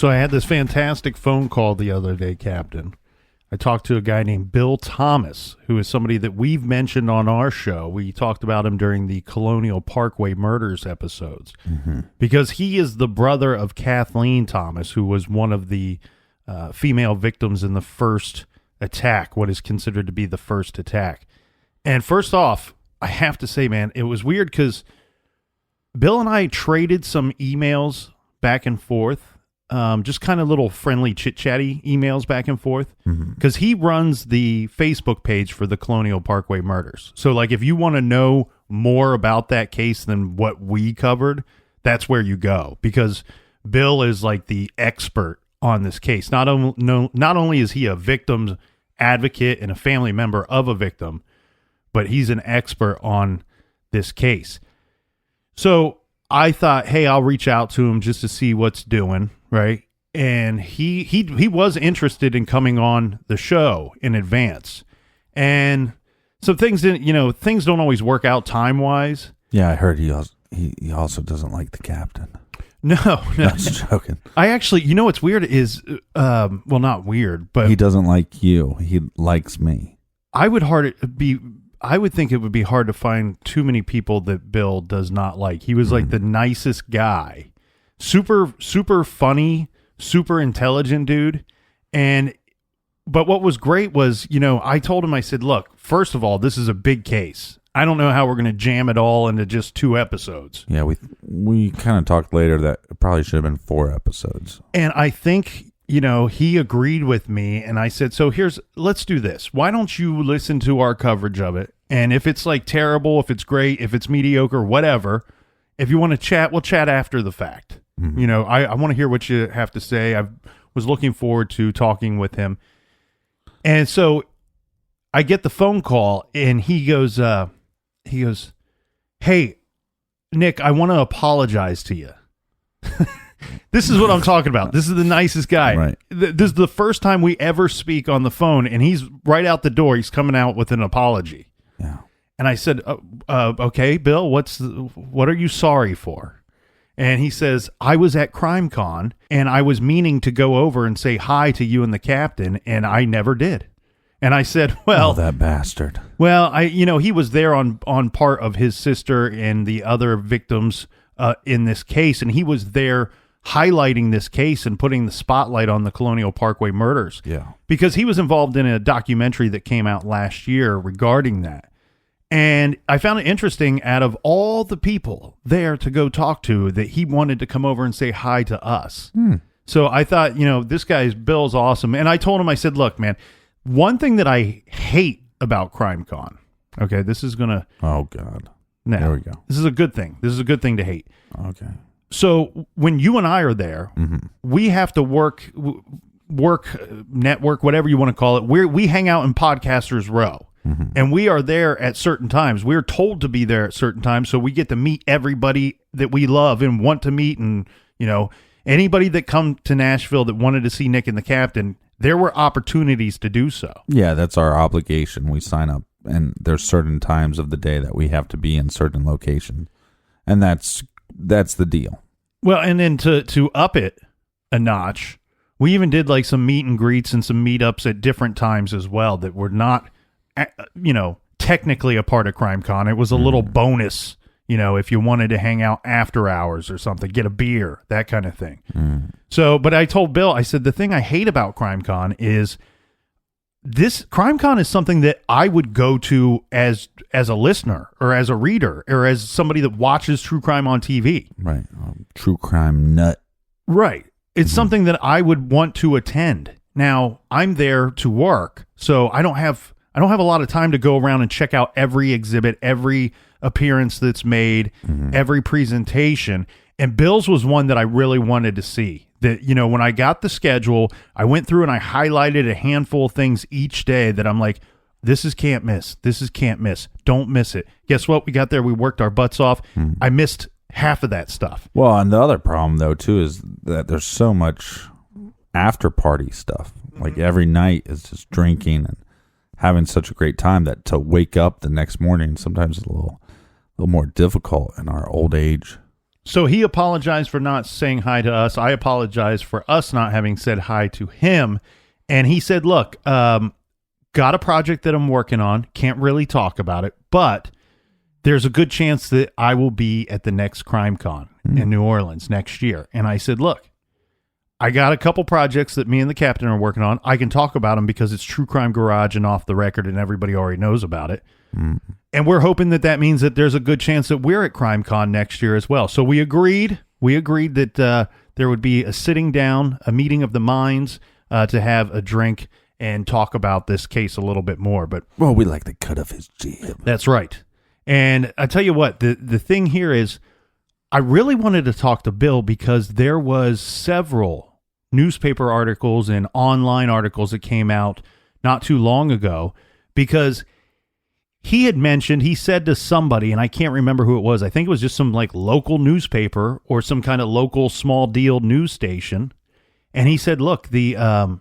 So I had this fantastic phone call the other day, Captain. I talked to a guy named Bill Thomas, who is somebody that we've mentioned on our show. We talked about him during the Colonial Parkway murders episodes, because he is the brother of Kathleen Thomas, who was one of the female victims in the first attack, what is considered to be the first attack. And first off, I have to say, man, it was weird because Bill and I traded some emails back and forth. Just kind of little friendly chit-chatty emails back and forth, because he runs the Facebook page for the Colonial Parkway murders. So, like, if you want to know more about that case than what we covered, that's where you go, because Bill is like the expert on this case. Not only is he a victim's advocate and a family member of a victim, but he's an expert on this case. So I thought, hey, I'll reach out to him just to see what's doing. Right. And he was interested in coming on the show in advance. And so things didn't, things don't always work out time wise. Yeah, I heard he also doesn't like the captain. No. I was joking. I actually, what's weird is, well, not weird, but he doesn't like you. He likes me. I would think it would be hard to find too many people that Bill does not like. He was like the nicest guy. Super, super funny, super intelligent dude. But what was great was, I told him, I said, look, first of all, this is a big case. I don't know how we're going to jam it all into just 2 episodes. Yeah, we kind of talked later that it probably should have been 4 episodes. And I think, he agreed with me. And I said, so let's do this. Why don't you listen to our coverage of it? And if it's like terrible, if it's great, if it's mediocre, whatever, if you want to chat, we'll chat after the fact. I want to hear what you have to say. I was looking forward to talking with him. And so I get the phone call and he goes, hey, Nick, I want to apologize to you. This is what I'm talking about. This is the nicest guy. Right. This is the first time we ever speak on the phone, and he's right out the door. He's coming out with an apology. Yeah. And I said, okay, Bill, what are you sorry for? And he says, I was at CrimeCon and I was meaning to go over and say hi to you and the captain, and I never did. And I said, well, that bastard. Well, he was there on part of his sister and the other victims in this case, and he was there highlighting this case and putting the spotlight on the Colonial Parkway murders. Yeah. Because he was involved in a documentary that came out last year regarding that. And I found it interesting, out of all the people there to go talk to, that he wanted to come over and say hi to us. So I thought, this Bill's awesome. And I told him, I said, look, man, one thing that I hate about CrimeCon, okay, this is going to... Oh, God. Now, there we go. This is a good thing. This is a good thing to hate. Okay. So when you and I are there, we have to work, network, whatever you want to call it. We hang out in Podcasters Row. And we are there at certain times. We're told to be there at certain times, so we get to meet everybody that we love and want to meet. And, anybody that come to Nashville that wanted to see Nick and the Captain, there were opportunities to do so. Yeah, that's our obligation. We sign up, and there's certain times of the day that we have to be in certain locations. And that's the deal. Well, and then to up it a notch, we even did like some meet and greets and some meetups at different times as well that were not... technically a part of CrimeCon. It was a little bonus, if you wanted to hang out after hours or something, get a beer, that kind of thing. So, but I told Bill, I said, the thing I hate about CrimeCon is CrimeCon is something that I would go to as a listener or as a reader or as somebody that watches true crime on TV. Right. True crime nut. Right. It's something that I would want to attend. Now, I'm there to work, so I don't have a lot of time to go around and check out every exhibit, every appearance that's made, every presentation. And Bill's was one that I really wanted to see. That, when I got the schedule, I went through and I highlighted a handful of things each day that I'm like, this is can't miss. This is can't miss. Don't miss it. Guess what? We got there. We worked our butts off. I missed half of that stuff. Well, and the other problem, though, too, is that there's so much after party stuff. Like every night is just drinking and having such a great time that to wake up the next morning sometimes is a little more difficult in our old age. So he apologized for not saying hi to us. I apologize for us not having said hi to him. And he said, look, got a project that I'm working on. Can't really talk about it, but there's a good chance that I will be at the next CrimeCon in New Orleans next year. And I said, look, I got a couple projects that me and the captain are working on. I can talk about them because it's True Crime Garage and off the record and everybody already knows about it. And we're hoping that that means that there's a good chance that we're at CrimeCon next year as well. So we agreed that there would be a sitting down, a meeting of the minds to have a drink and talk about this case a little bit more. But well, we like the cut of his jib. That's right. And I tell you what, the thing here is I really wanted to talk to Bill because there was several newspaper articles and online articles that came out not too long ago because he said to somebody, and I can't remember who it was. I think it was just some like local newspaper or some kind of local small deal news station. And he said, look, we're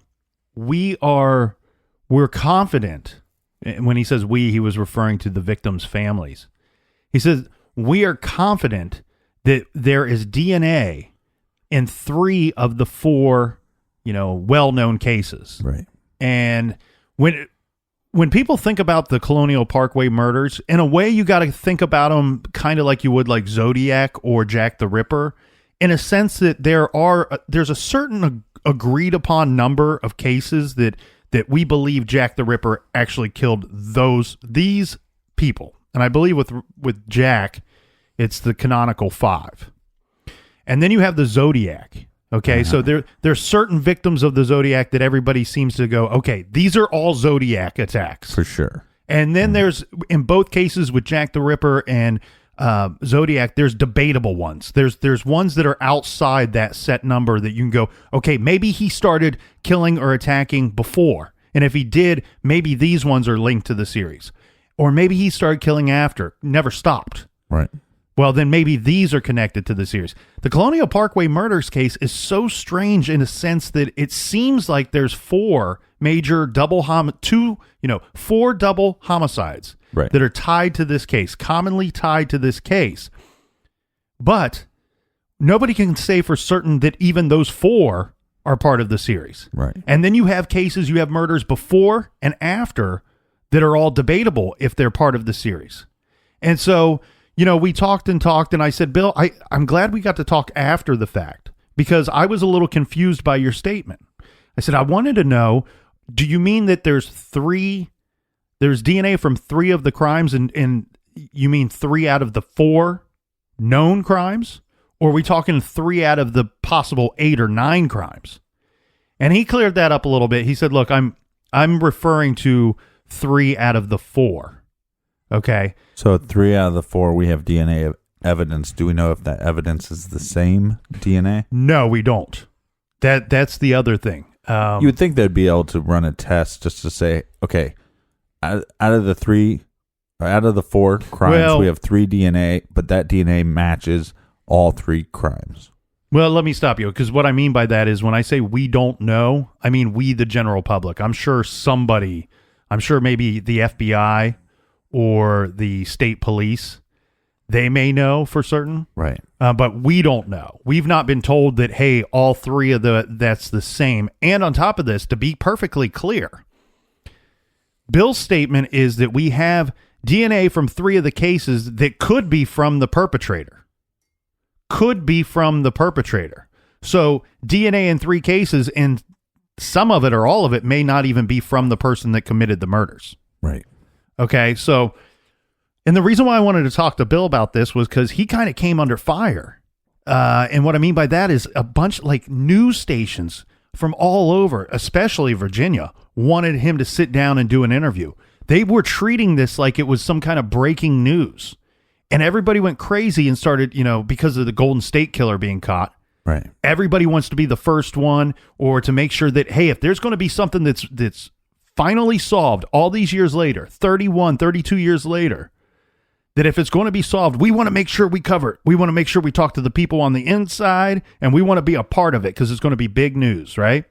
confident. And when he says he was referring to the victims' families. He says, we are confident that there is DNA in 3 of the 4, well-known cases. Right. And when people think about the Colonial Parkway murders, in a way you got to think about them kind of like you would like Zodiac or Jack the Ripper, in a sense that there's a certain agreed upon number of cases that we believe Jack the Ripper actually killed these people. And I believe with Jack, it's the canonical 5. And then you have the Zodiac. Okay, so there's certain victims of the Zodiac that everybody seems to go, okay, these are all Zodiac attacks. For sure. And then there's, in both cases with Jack the Ripper and Zodiac, there's debatable ones. There's ones that are outside that set number that you can go, okay, maybe he started killing or attacking before. And if he did, maybe these ones are linked to the series. Or maybe he started killing after, never stopped. Right. Well, then maybe these are connected to the series. The Colonial Parkway murders case is so strange in a sense that it seems like there's 4 major double homicides right. that are tied to this case, commonly tied to this case. But nobody can say for certain that even those 4 are part of the series. Right. And then you have murders before and after that are all debatable if they're part of the series. And so, we talked, and I said, Bill, I'm glad we got to talk after the fact because I was a little confused by your statement. I said, I wanted to know, do you mean that there's DNA from 3 of the crimes and you mean 3 out of the 4 known crimes? Or are we talking 3 out of the possible 8 or 9 crimes? And he cleared that up a little bit. He said, look, I'm referring to 3 out of the 4. Okay. So 3 out of the 4, we have DNA evidence. Do we know if that evidence is the same DNA? No, we don't. That's the other thing. You would think they'd be able to run a test just to say, okay, out of the 4 crimes, we have 3 DNA, but that DNA matches all 3 crimes. Well, let me stop you because what I mean by that is when I say we don't know, I mean we, the general public. I'm sure maybe the FBI or the state police, they may know for certain. Right. But we don't know. We've not been told that, hey, all 3 of that's the same. And on top of this, to be perfectly clear, Bill's statement is that we have DNA from 3 of the cases that could be from the perpetrator. So DNA in 3 cases, and some of it or all of it may not even be from the person that committed the murders. Right. Okay, so, and the reason why I wanted to talk to Bill about this was because he kind of came under fire. And what I mean by that is a bunch like news stations from all over, especially Virginia, wanted him to sit down and do an interview. They were treating this like it was some kind of breaking news. And everybody went crazy and started, because of the Golden State Killer being caught. Right. Everybody wants to be the first one or to make sure that, hey, if there's going to be something that's finally solved all these years later, 31, 32 years later, that if it's going to be solved, we want to make sure we cover it. We want to make sure we talk to the people on the inside, and we want to be a part of it because it's going to be big news, right?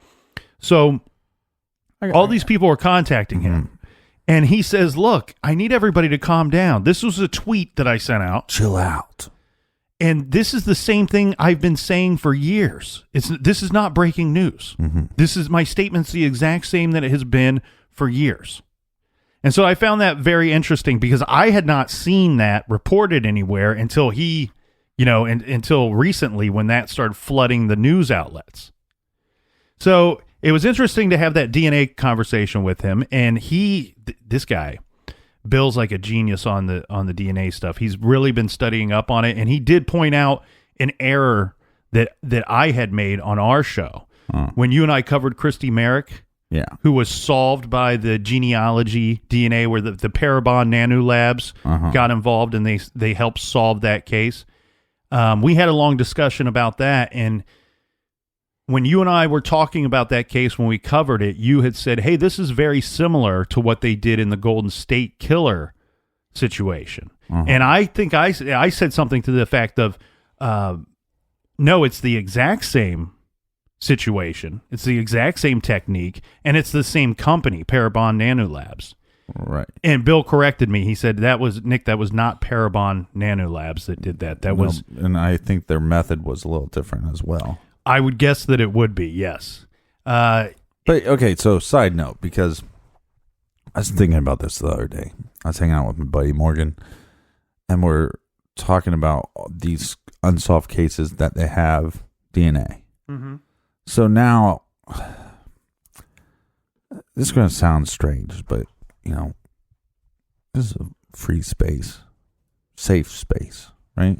So all these people are contacting him, and he says, look, I need everybody to calm down. This was a tweet that I sent out. Chill out. And this is the same thing I've been saying for years. This is not breaking news. This is my statement's the exact same that it has been for years. And so I found that very interesting because I had not seen that reported anywhere until until recently when that started flooding the news outlets. So it was interesting to have that DNA conversation with him. And this guy, Bill's like a genius on the DNA stuff. He's really been studying up on it, and he did point out an error that I had made on our show when you and I covered Christy Merrick, who was solved by the genealogy DNA, where the Parabon Nanolabs got involved, and they helped solve that case. We had a long discussion about that, and when you and I were talking about that case when we covered it, you had said, hey, this is very similar to what they did in the Golden State Killer situation. And I think I said something to the effect of, no, it's the exact same situation. It's the exact same technique, and it's the same company, Parabon Nanolabs. Right. And Bill corrected me. He said, that was not Parabon Nanolabs that did that. And I think their method was a little different as well. I would guess that it would be, yes. But okay, so side note, because I was thinking about this the other day. I was hanging out with my buddy Morgan, and we're talking about these unsolved cases that they have DNA. So now, this is going to sound strange, but, this is a free space, safe space, right?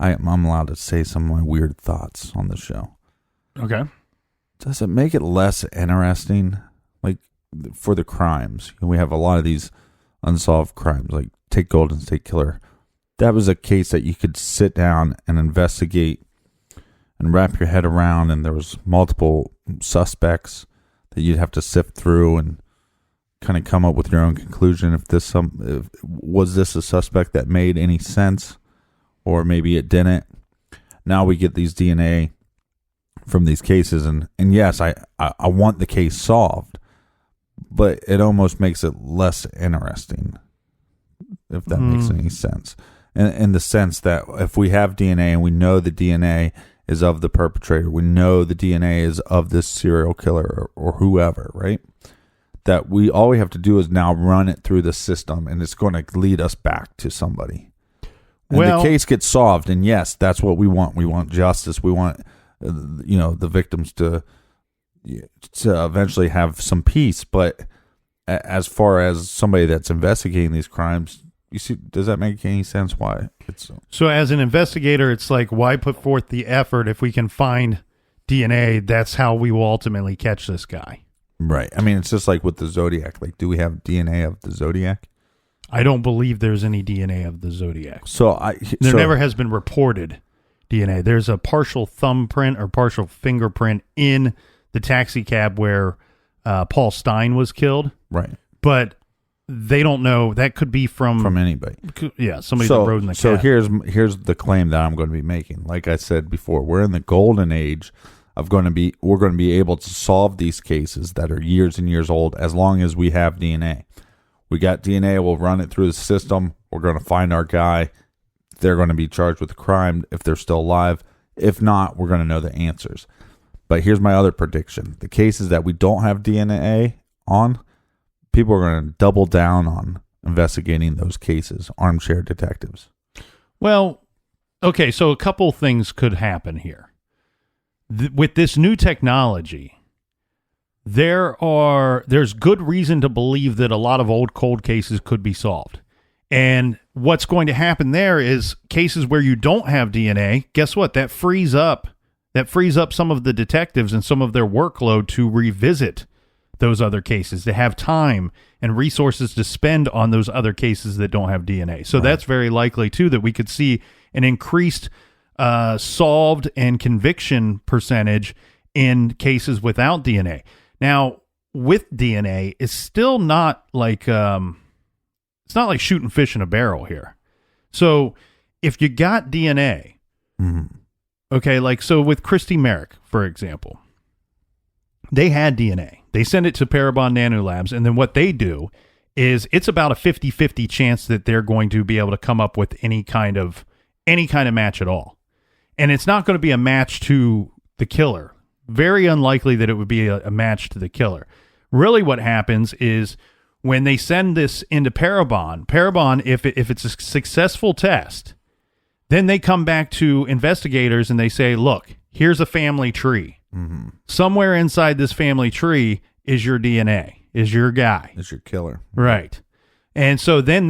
I'm allowed to say some of my weird thoughts on the show. Okay. Does it make it less interesting, like, for the crimes? We have a lot of these unsolved crimes, like take Golden State Killer. That was a case that you could sit down and investigate and wrap your head around, and there was multiple suspects that you'd have to sift through and kind of come up with your own conclusion. Was this a suspect that made any sense? Or maybe it didn't. Now we get these DNA from these cases, and yes, I want the case solved, but it almost makes it less interesting, if that makes any sense. In the sense that if we have DNA and we know the DNA is of the perpetrator, we know the DNA is of this serial killer or whoever, right? That all we have to do is now run it through the system, and it's going to lead us back to somebody. And the case gets solved, and yes, that's what we want. We want justice. We want, the victims to eventually have some peace. But as far as somebody that's investigating these crimes, you see, does that make any sense? Why? So as an investigator, it's like, why put forth the effort if we can find DNA? That's how we will ultimately catch this guy. Right. I mean, it's just like with the Zodiac. Like, do we have DNA of the Zodiac? I don't believe there's any DNA of the Zodiac. There never has been reported DNA. There's a partial thumbprint or partial fingerprint in the taxi cab where Paul Stein was killed. Right. But they don't know. That could be from anybody. Yeah, somebody that rode in the cab. So here's the claim that I'm going to be making. Like I said before, we're in the golden age of we're going to be able to solve these cases that are years and years old as long as we have DNA. We got DNA, we'll run it through the system. We're going to find our guy. They're going to be charged with the crime if they're still alive. If not, we're going to know the answers. But here's my other prediction. The cases that we don't have DNA on, people are going to double down on investigating those cases, armchair detectives. Well, okay, so a couple things could happen here. With this new technology, there's good reason to believe that a lot of old cold cases could be solved. And what's going to happen there is cases where you don't have DNA, guess what? That frees up some of the detectives and some of their workload to revisit those other cases, to have time and resources to spend on those other cases that don't have DNA. So That's very likely, too, that we could see an increased solved and conviction percentage in cases without DNA. Now, with DNA, it's still not like it's not like shooting fish in a barrel here. So if you got DNA, okay, like so with Christy Merrick, for example, they had DNA. They send it to Parabon Nanolabs, and then what they do is it's about a 50-50 chance that they're going to be able to come up with any kind of any kind of match at all. And it's not going to be a match to the killer. Very unlikely that it would be a match to the killer. Really what happens is when they send this into Parabon, if it's a successful test, then they come back to investigators and they say, look, here's a family tree. Mm-hmm. Somewhere inside this family tree is your DNA, is your guy. Is your killer. Right. And so then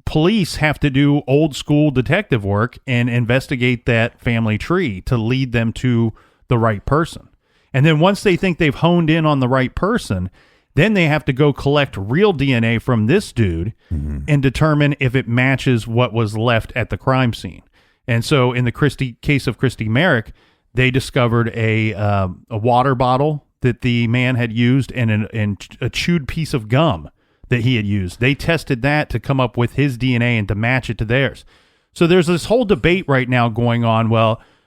police have to do old school detective work and investigate that family tree to lead them to the right person. And then once they think they've honed in on the right person, then they have to go collect real DNA from this dude and determine if it matches what was left at the crime scene. And so in the case of Christy Merrick, they discovered a water bottle that the man had used and a chewed piece of gum that he had used. They tested that to come up with his DNA and to match it to theirs. So there's this whole debate right now going on,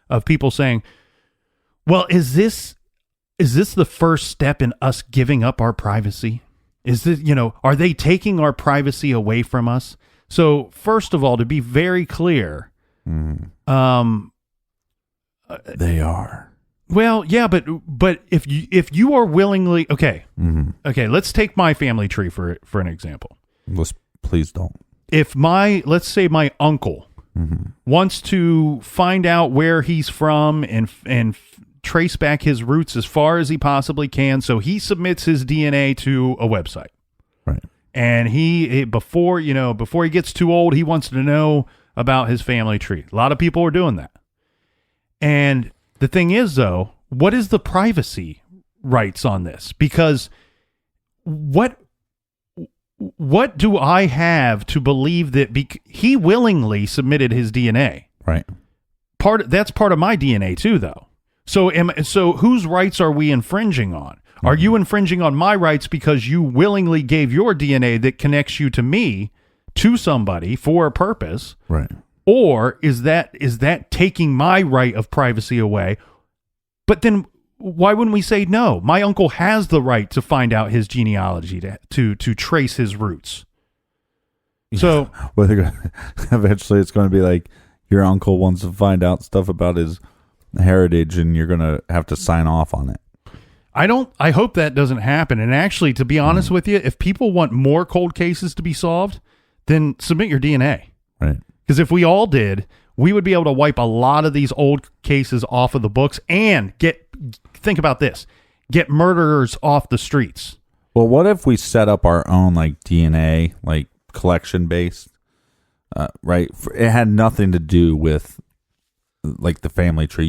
of people saying, well, is this the first step in us giving up our privacy? Is this, are they taking our privacy away from us? So first of all, to be very clear, they are. Well, yeah, but if you are willingly okay, let's take my family tree for an example. Please don't. If let's say my uncle wants to find out where he's from and trace back his roots as far as he possibly can, so he submits his DNA to a website, right? And before he gets too old, he wants to know about his family tree. A lot of people are doing that, and the thing is, though, what is the privacy rights on this? Because what do I have to believe that he willingly submitted his DNA? Right. That's part of my DNA too, though. So whose rights are we infringing on? Are you infringing on my rights because you willingly gave your DNA that connects you to me to somebody for a purpose? Right. Or is that taking my right of privacy away? But then why wouldn't we say no? My uncle has the right to find out his genealogy, to trace his roots. So eventually it's going to be like your uncle wants to find out stuff about his heritage and you're going to have to sign off on it. I hope that doesn't happen. And actually, to be honest with you, if people want more cold cases to be solved, then submit your DNA. Right. Because if we all did, we would be able to wipe a lot of these old cases off of the books and think about this, get murderers off the streets. Well, what if we set up our own DNA, collection based, right? It had nothing to do with the family tree.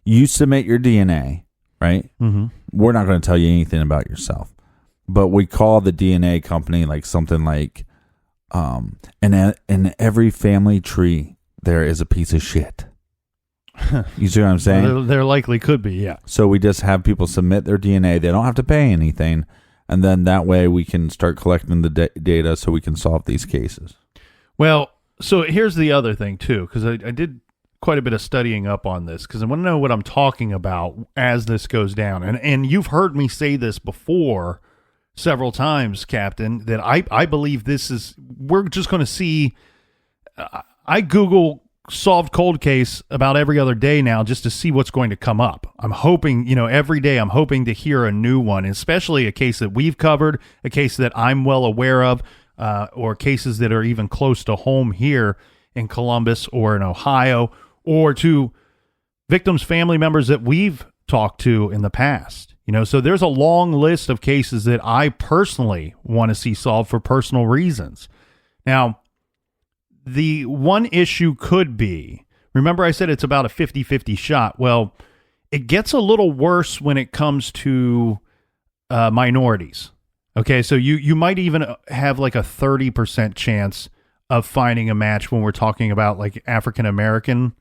You submit your DNA, right? Mm-hmm. We're not going to tell you anything about yourself, but we call the DNA company something like, and in every family tree, there is a piece of shit. You see what I'm saying? Well, there likely could be, yeah. So we just have people submit their DNA. They don't have to pay anything. And then that way we can start collecting the data so we can solve these cases. Well, so here's the other thing, too, because I did quite a bit of studying up on this because I want to know what I'm talking about as this goes down. And you've heard me say this before several times, Captain, that I believe we're just going to see. I Google solved cold case about every other day now just to see what's going to come up. I'm hoping, every day I'm hoping to hear a new one, especially a case that we've covered, a case that I'm well aware of, or cases that are even close to home here in Columbus or in Ohio, or to victims' family members that we've talked to in the past. So there's a long list of cases that I personally want to see solved for personal reasons. Now, the one issue could be, remember I said it's about a 50-50 shot. Well, it gets a little worse when it comes to minorities. Okay, so you might even have a 30% chance of finding a match when we're talking about African American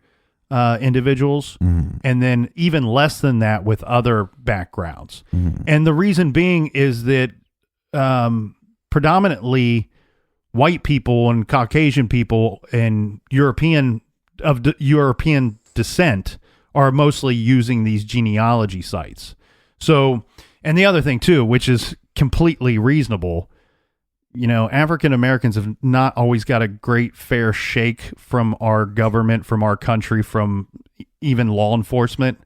individuals, and then even less than that with other backgrounds. And the reason being is that predominantly white people and Caucasian people and European descent are mostly using these genealogy sites. So, and the other thing too, which is completely reasonable, African Americans have not always got a great fair shake from our government, from our country, from even law enforcement.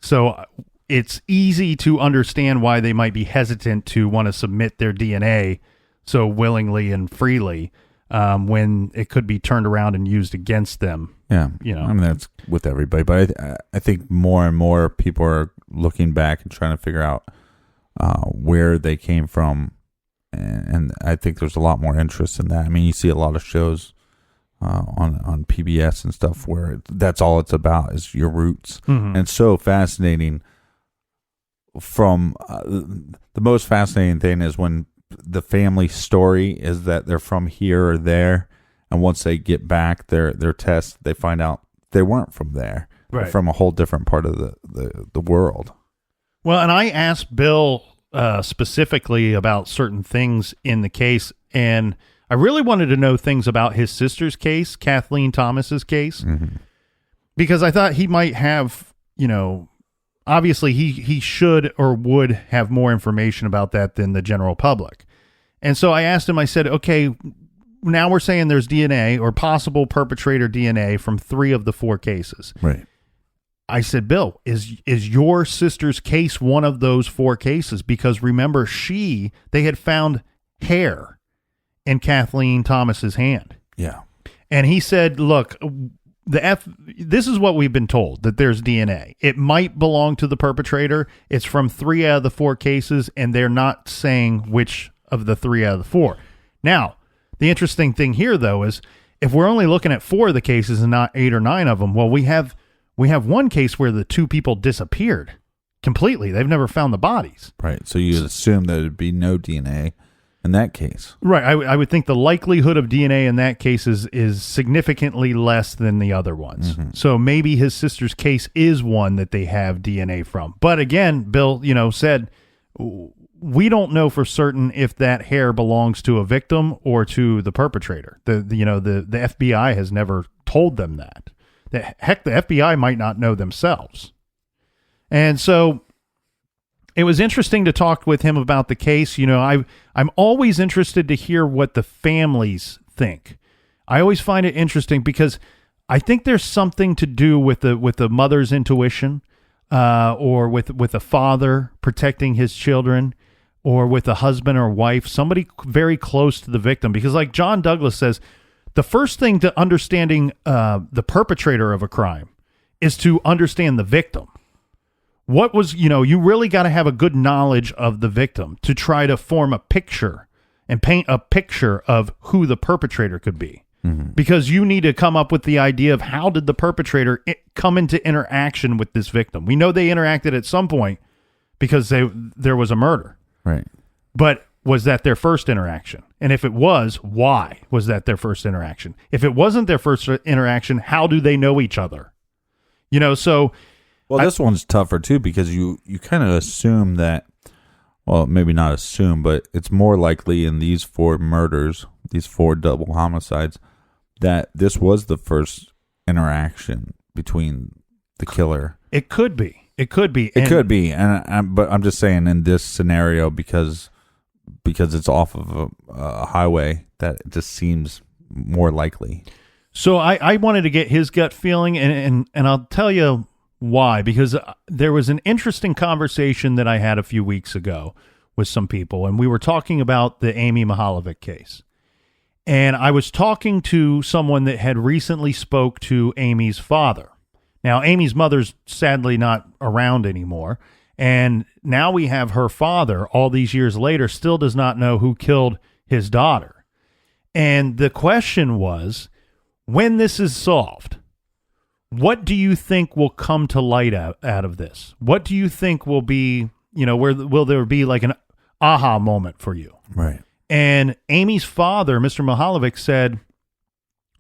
So it's easy to understand why they might be hesitant to want to submit their DNA so willingly and freely when it could be turned around and used against them. Yeah. I mean, that's with everybody, but I think more and more people are looking back and trying to figure out where they came from. And I think there's a lot more interest in that. I mean, you see a lot of shows on PBS and stuff where that's all it's about is your roots. Mm-hmm. And it's so fascinating. From the most fascinating thing is when the family story is that they're from here or there, and once they get back their test, they find out they weren't from there. Right. They're from a whole different part of the world. Well, and I asked Bill specifically about certain things in the case, and I really wanted to know things about his sister's case, Kathleen Thomas's case, mm-hmm. because I thought he might have, obviously he should or would have more information about that than the general public. And so I asked him, I said, okay, now we're saying there's DNA or possible perpetrator DNA from 3 of the 4 cases. Right. I said, Bill, is your sister's case one of those 4 cases? Because remember, they had found hair in Kathleen Thomas's hand. Yeah. And he said, look, this is what we've been told, that there's DNA. It might belong to the perpetrator. It's from 3 out of the 4 cases, and they're not saying which of the 3 out of the 4. Now, the interesting thing here, though, is if we're only looking at 4 of the cases and not 8 or 9 of them, well, we have one case where the 2 people disappeared completely. They've never found the bodies. Right. So you assume that there'd be no DNA in that case. Right. I would think the likelihood of DNA in that case is significantly less than the other ones. Mm-hmm. So maybe his sister's case is one that they have DNA from. But again, Bill, said we don't know for certain if that hair belongs to a victim or to the perpetrator. The FBI has never told them that. Heck, the FBI might not know themselves. And so it was interesting to talk with him about the case. I'm always interested to hear what the families think. I always find it interesting because I think there's something to do with the mother's intuition, or with a father protecting his children, or with a husband or wife, somebody very close to the victim. Because like John Douglas says, the first thing to understanding the perpetrator of a crime is to understand the victim. What was, you really got to have a good knowledge of the victim to try to form a picture and paint a picture of who the perpetrator could be. Mm-hmm. Because you need to come up with the idea of how did the perpetrator come into interaction with this victim. We know they interacted at some point because there was a murder. Right. But was that their first interaction? And if it was, why was that their first interaction? If it wasn't their first interaction, how do they know each other? So... Well, this one's tougher, too, because you kind of assume that, well, maybe not assume, but it's more likely in these 4 murders, these 4 double homicides, that this was the first interaction between the killer. It could be. It could be. But I'm just saying in this scenario, because it's off of a highway, that it just seems more likely. So I wanted to get his gut feeling, and I'll tell you why, because there was an interesting conversation that I had a few weeks ago with some people, and we were talking about the Amy Mihaljevic case. And I was talking to someone that had recently spoke to Amy's father. Now, Amy's mother's sadly not around anymore, and now we have her father, all these years later, still does not know who killed his daughter. And the question was, when this is solved, what do you think will come to light out of this? What do you think will be, will there be like an aha moment for you? Right. And Amy's father, Mr. Mihaljevic, said,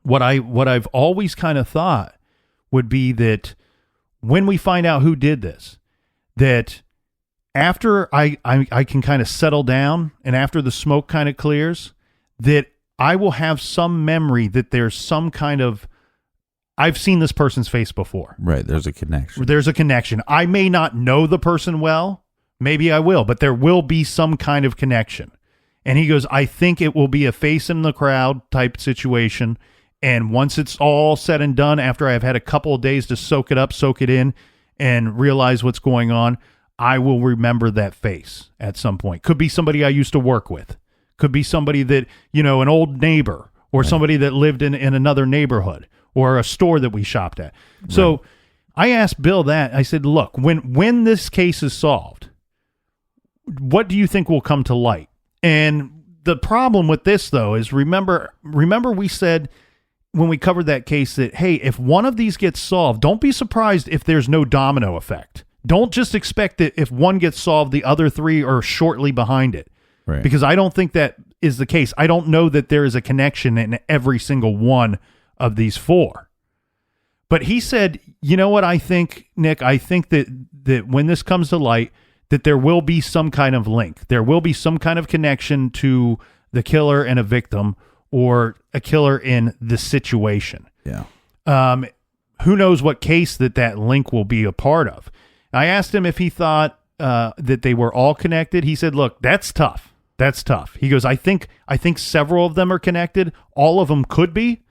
what I've always kind of thought would be that when we find out who did this, that after I can kind of settle down and after the smoke kind of clears, that I will have some memory that there's some kind of, I've seen this person's face before. Right. There's a connection. I may not know the person well. Maybe I will, but there will be some kind of connection. And he goes, I think it will be a face in the crowd type situation. And once it's all said and done, after I've had a couple of days to soak it up, soak it in, and realize what's going on, I will remember that face at some point. Could be somebody I used to work with. Could be somebody that, an old neighbor or somebody that lived in another neighborhood or a store that we shopped at. Right. So I asked Bill that. I said, look, when this case is solved, what do you think will come to light? And the problem with this, though, is remember we said when we covered that case that, hey, if one of these gets solved, don't be surprised if there's no domino effect. Don't just expect that if one gets solved, the other three are shortly behind it. Right. Because I don't think that is the case. I don't know that there is a connection in every single one of these four. But he said, you know what I think, Nick? I think that when this comes to light, that there will be some kind of link. There will be some kind of connection to the killer and a victim, or a killer in the situation. Yeah. Who knows what case that link will be a part of. I asked him if he thought that they were all connected. He said, look, that's tough. That's tough. He goes, I think several of them are connected. All of them could be.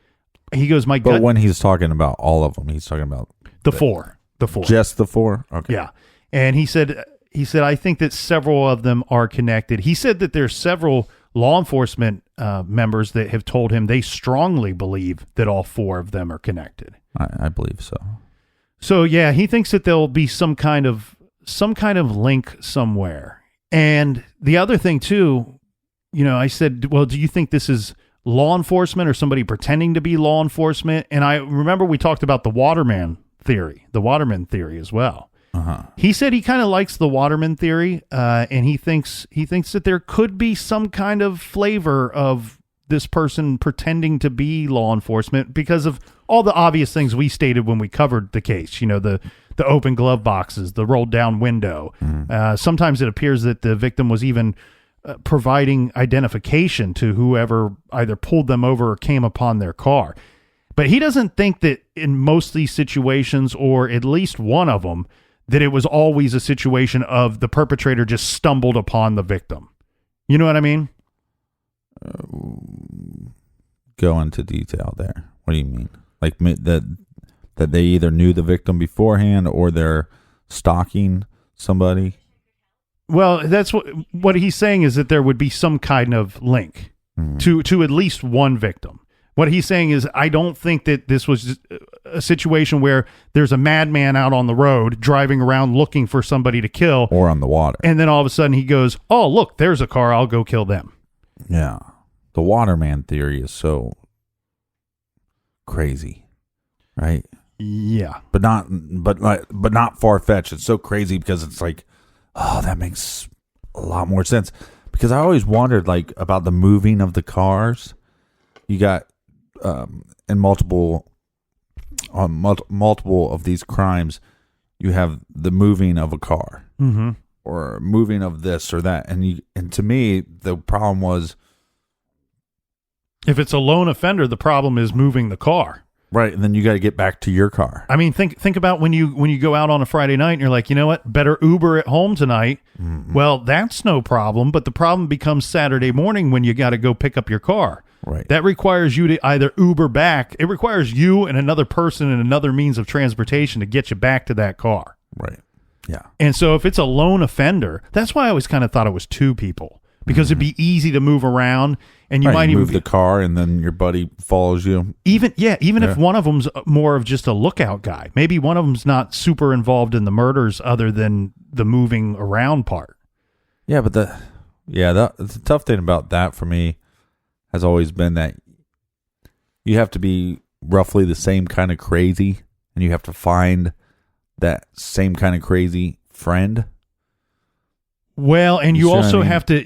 He goes, my gut. But when he's talking about all of them, he's talking about the four. Just the four? Okay. Yeah. And he said, I think that several of them are connected. He said that there's several law enforcement members that have told him they strongly believe that all four of them are connected. I believe so. So yeah, he thinks that there'll be some kind of link somewhere. And the other thing too, I said, well, do you think this is law enforcement or somebody pretending to be law enforcement? And I remember we talked about the Waterman theory as well. Uh-huh. He said he kind of likes the Waterman theory, and he thinks that there could be some kind of flavor of this person pretending to be law enforcement because of all the obvious things we stated when we covered the case. The open glove boxes, the rolled down window. Mm-hmm. Sometimes it appears that the victim was even providing identification to whoever either pulled them over or came upon their car. But he doesn't think that in most of these situations, or at least one of them, that it was always a situation of the perpetrator just stumbled upon the victim. You know what I mean? Go into detail there. What do you mean? Like that they either knew the victim beforehand or they're stalking somebody? Well, that's what he's saying is that there would be some kind of link to at least one victim. What he's saying is, I don't think that this was a situation where there's a madman out on the road driving around looking for somebody to kill. Or on the water. And then all of a sudden he goes, oh, look, there's a car. I'll go kill them. Yeah. The Waterman theory is so crazy, right? Yeah. But not far-fetched. It's so crazy because it's like, oh, that makes a lot more sense. Because I always wondered, like, about the moving of the cars. You got in multiple of these crimes, you have the moving of a car, mm-hmm. or moving of this or that, and to me the problem was, if it's a lone offender, the problem is moving the car. Right, and then you got to get back to your car. I mean, think about when you go out on a Friday night and you're like, you know what, better Uber at home tonight. Mm-hmm. Well, that's no problem, but the problem becomes Saturday morning when you got to go pick up your car. Right. That requires you to either Uber back. It requires you and another person and another means of transportation to get you back to that car. Right. Yeah. And so if it's a lone offender, that's why I always kind of thought it was two people, because it'd be easy to move around, and you might even move the car, and then your buddy follows you. Even if one of them's more of just a lookout guy, maybe one of them's not super involved in the murders other than the moving around part. Yeah, but the tough thing about that for me has always been that you have to be roughly the same kind of crazy, and you have to find that same kind of crazy friend. Well, and you also have to,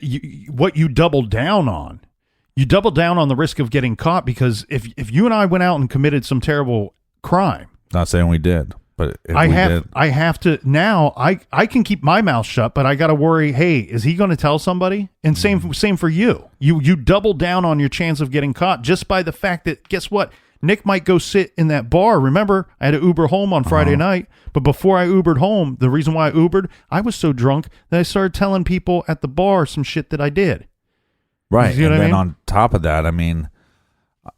what you double down on. You double down on the risk of getting caught, because if you and I went out and committed some terrible crime. Not saying we did, but I have to, now I can keep my mouth shut, but I got to worry, hey, is he going to tell somebody? And same for you. You double down on your chance of getting caught just by the fact that, guess what? Nick might go sit in that bar. Remember, I had to Uber home on Friday night, but before I Ubered home, the reason why I Ubered, I was so drunk that I started telling people at the bar some shit that I did. Right. You know and then I mean? on top of that, I mean,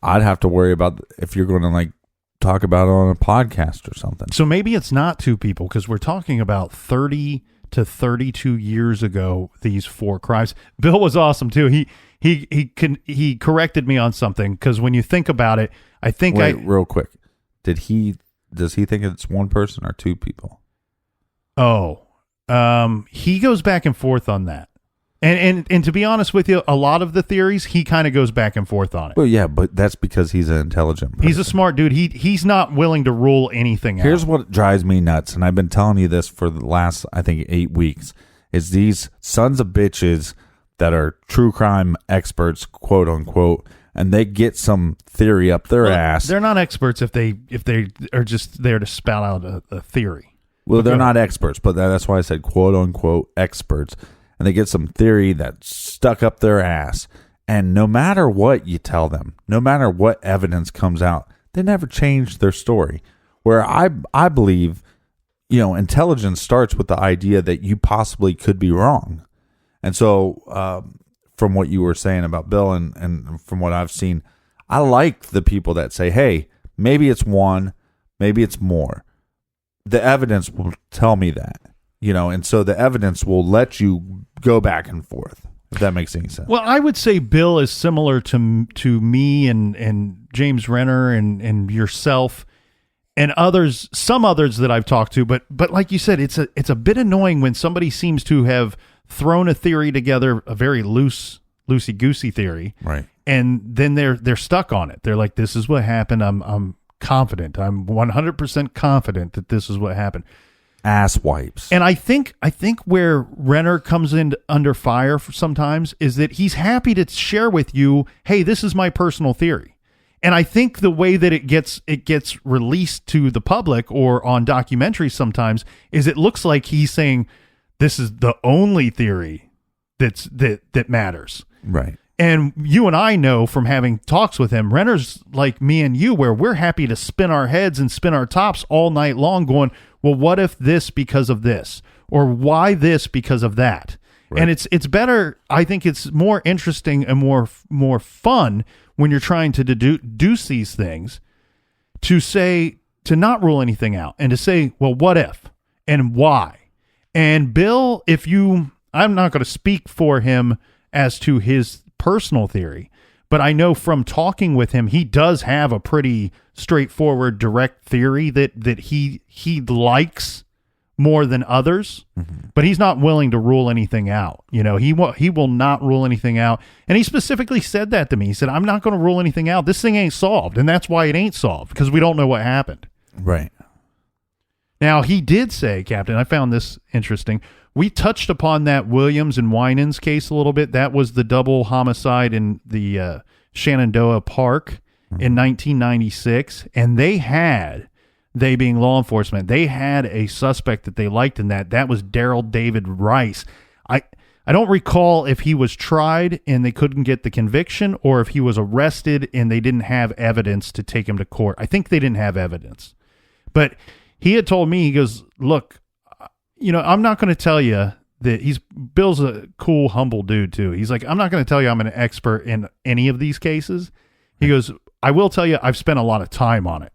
I'd have to worry about if you're going to like talk about it on a podcast or something. So maybe it's not two people, because we're talking about 30 to 32 years ago, these 4 crimes. Bill was awesome too. He corrected me on something, because when you think about it, I think real quick. Does he think it's one person or 2 people? He goes back and forth on that. And to be honest with you, a lot of the theories, he kind of goes back and forth on it. Well, yeah, but that's because he's an intelligent person. He's a smart dude. He's not willing to rule anything out. Here's what drives me nuts, and I've been telling you this for the last, I think, 8 weeks, is these sons of bitches that are true crime experts, quote unquote, and they get some theory up their ass. They're not experts if they are just there to spout out a theory. Well, they're not experts, but that's why I said quote unquote experts. And they get some theory that's stuck up their ass. And no matter what you tell them, no matter what evidence comes out, they never change their story. Where I believe, intelligence starts with the idea that you possibly could be wrong. And so from what you were saying about Bill and from what I've seen, I like the people that say, hey, maybe it's one, maybe it's more. The evidence will tell me that. And so the evidence will let you go back and forth, if that makes any sense. Well, I would say Bill is similar to me and James Renner and yourself and others, some others that I've talked to. But like you said, it's a bit annoying when somebody seems to have thrown a theory together, a very loosey-goosey theory, right? And then they're stuck on it. They're like, "This is what happened. I'm confident. I'm 100% confident that this is what happened." Ass wipes. And I think where Renner comes in under fire sometimes is that he's happy to share with you, hey, this is my personal theory. And I think the way that it gets released to the public or on documentaries sometimes is it looks like he's saying this is the only theory that matters. Right. And you and I know from having talks with him, Renner's like me and you, where we're happy to spin our heads and spin our tops all night long going, well, what if this because of this? Or why this because of that? Right. And it's better, I think it's more interesting and more fun when you're trying to deduce these things to not rule anything out and to say, well, what if and why? And Bill, I'm not going to speak for him as to his personal theory, but I know from talking with him, he does have a pretty straightforward, direct theory that he likes more than others, but he's not willing to rule anything out. He will not rule anything out. And he specifically said that to me. He said, I'm not going to rule anything out. This thing ain't solved. And that's why it ain't solved, because we don't know what happened. Right. Now, he did say, Captain, I found this interesting. We touched upon that Williams and Winans case a little bit. That was the double homicide in the Shenandoah Park in 1996. And they being law enforcement, they had a suspect that they liked in that. That was Daryl David Rice. I don't recall if he was tried and they couldn't get the conviction or if he was arrested and they didn't have evidence to take him to court. I think they didn't have evidence. But he had told me, he goes, look, I'm not going to tell you that Bill's a cool, humble dude too. He's like, I'm not going to tell you I'm an expert in any of these cases. He goes, I will tell you I've spent a lot of time on it.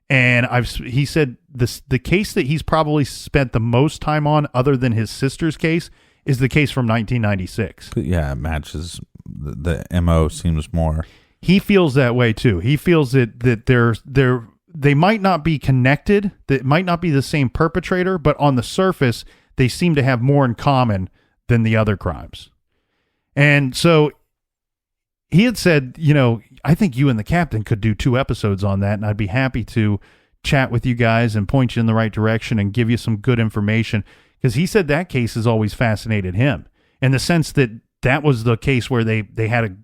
And he said the case that he's probably spent the most time on other than his sister's case is the case from 1996. Yeah, it matches. The MO seems more. He feels that way too. He feels that they might not be connected, that might not be the same perpetrator, but on the surface, they seem to have more in common than the other crimes. And so he had said, I think you and the captain could do 2 episodes on that, and I'd be happy to chat with you guys and point you in the right direction and give you some good information, because he said that case has always fascinated him in the sense that was the case where they had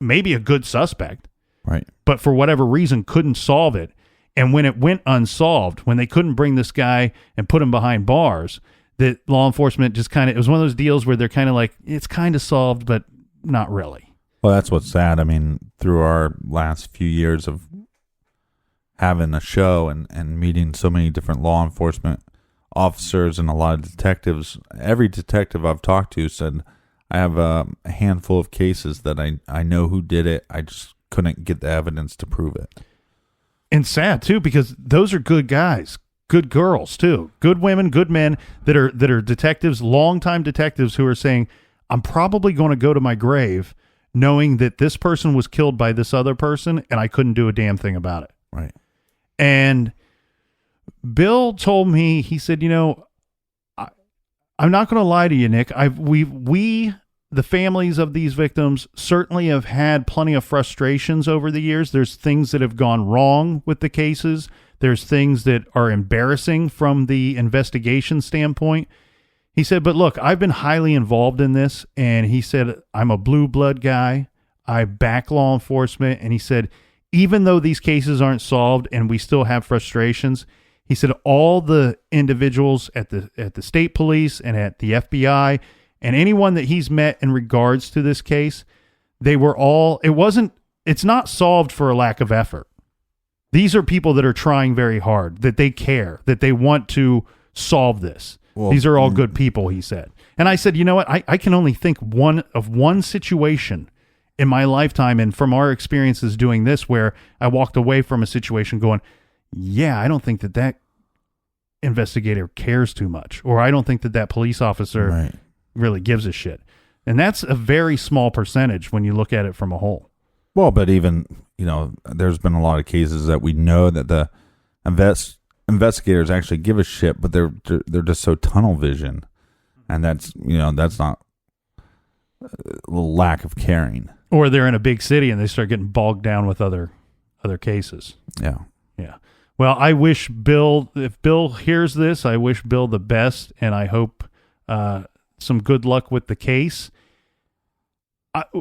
maybe a good suspect, right? But for whatever reason couldn't solve it. And when it went unsolved, when they couldn't bring this guy and put him behind bars, that law enforcement just it was one of those deals where they're kind of like, it's kind of solved, but not really. Well, that's what's sad. I mean, through our last few years of having a show and meeting so many different law enforcement officers and a lot of detectives, every detective I've talked to said, I have a handful of cases that I know who did it. I just couldn't get the evidence to prove it. And sad too, because those are good guys, good girls too, good women, good men that are detectives, longtime detectives who are saying, I'm probably going to go to my grave knowing that this person was killed by this other person and I couldn't do a damn thing about it. Right. And Bill told me, he said, I'm not going to lie to you, Nick. We, the families of these victims, certainly have had plenty of frustrations over the years. There's things that have gone wrong with the cases. There's things that are embarrassing from the investigation standpoint. He said, but look, I've been highly involved in this. And he said, I'm a blue blood guy. I back law enforcement. And he said, even though these cases aren't solved and we still have frustrations, he said all the individuals at the state police and at the FBI and anyone that he's met in regards to this case, they were all, it's not solved for a lack of effort. These are people that are trying very hard, that they care, that they want to solve this. Well, these are all good people, he said. And I said, you know what? I can only think of one situation in my lifetime and from our experiences doing this where I walked away from a situation going, yeah, I don't think that investigator cares too much, or I don't think that police officer really gives a shit. And that's a very small percentage when you look at it from a whole. Well, but even, there's been a lot of cases that we know that the investigators actually give a shit, but they're just so tunnel vision. And that's not a lack of caring. Or they're in a big city and they start getting bogged down with other cases. Yeah. Yeah. Well, I wish Bill, if Bill hears this, I wish Bill the best, and I hope some good luck with the case.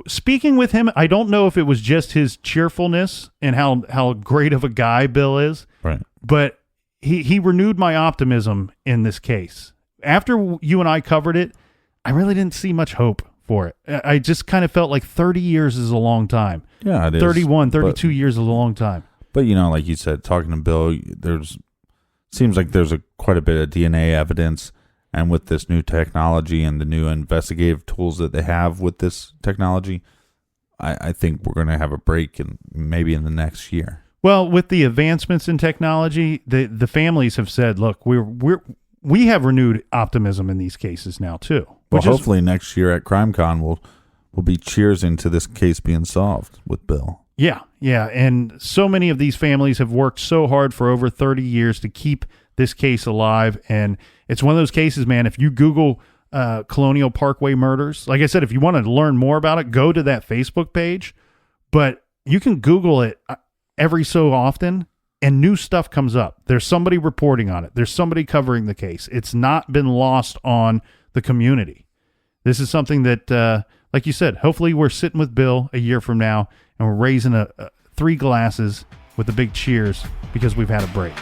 Speaking with him, I don't know if it was just his cheerfulness and how great of a guy Bill is, right? But he renewed my optimism in this case. After you and I covered it, I really didn't see much hope for it. I just kind of felt like 30 years is a long time. Yeah, it is. 32 years is a long time. But, like you said, talking to Bill, seems like there's quite a bit of DNA evidence. And with this new technology and the new investigative tools that they have with this technology, I think we're going to have a break maybe in the next year. Well, with the advancements in technology, the families have said, look, we have renewed optimism in these cases now, too. Well, hopefully next year at CrimeCon, we'll be cheersing to this case being solved with Bill. Yeah. And so many of these families have worked so hard for over 30 years to keep this case alive. And it's one of those cases, man, if you Google Colonial Parkway murders, like I said, if you want to learn more about it, go to that Facebook page. But you can Google it every so often and new stuff comes up. There's somebody reporting on it. There's somebody covering the case. It's not been lost on the community. This is something that, like you said, hopefully we're sitting with Bill a year from now and we're raising 3 glasses with a big cheers because we've had a break.